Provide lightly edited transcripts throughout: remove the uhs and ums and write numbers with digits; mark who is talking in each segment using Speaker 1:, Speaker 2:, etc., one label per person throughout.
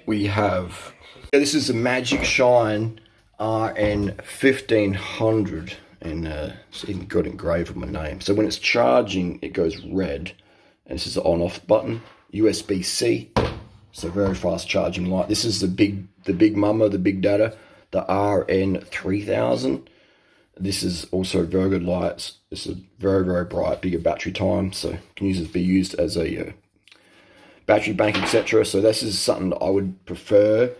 Speaker 1: we have, this is a Magicshin RN1500, and it's even got engraved with my name. So when it's charging, it goes red, and this is the on-off button. USB-C, so very fast charging light. This is the big mama, the big data, the RN3000. This is also very good lights. This is very, very bright, bigger battery time, so can be used as a battery bank, etc. So this is something that I would prefer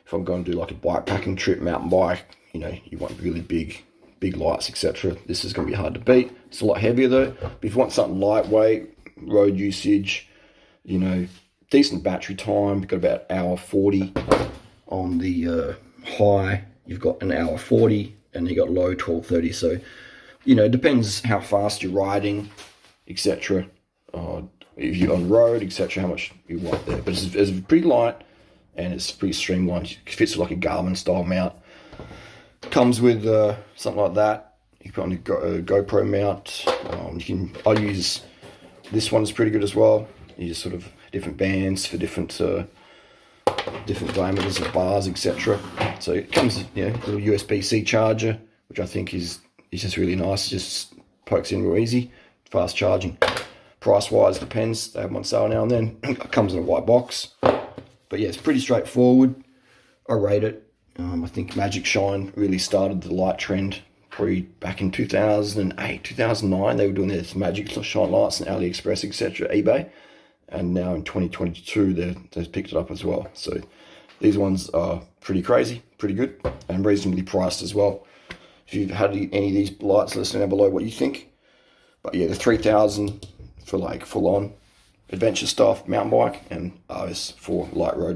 Speaker 1: if I'm going to do like a bike packing trip, mountain bike. You know, you want really big lights, etc. This is going to be hard to beat. It's a lot heavier though. But if you want something lightweight, road usage, you know, decent battery time, you've got about hour 40 on the high. You've got an hour 40, and you got low 12:30. So, you know, it depends how fast you're riding, etc. If you're on the road, etc., how much you want there. But it's pretty light, and it's pretty streamlined. It fits like a Garmin style mount. Comes with something like that. You can put on a GoPro mount. I use this one, is pretty good as well. You just sort of different bands for different diameters of bars, etc. So it comes, you know, a little USB-C charger, which I think is just really nice. It just pokes in real easy, fast charging. Price-wise, depends. They have them on sale now and then. It comes in a white box. But yeah, it's pretty straightforward. I rate it. I think Magicshin really started the light trend probably back in 2008, 2009. They were doing their Magicshin lights on AliExpress, etc., eBay. And now in 2022, they've picked it up as well. So these ones are pretty crazy, pretty good, and reasonably priced as well. If you've had any of these lights, let us know down below what you think. But yeah, the 3000 for like full-on adventure stuff, mountain bike, and ours for light road.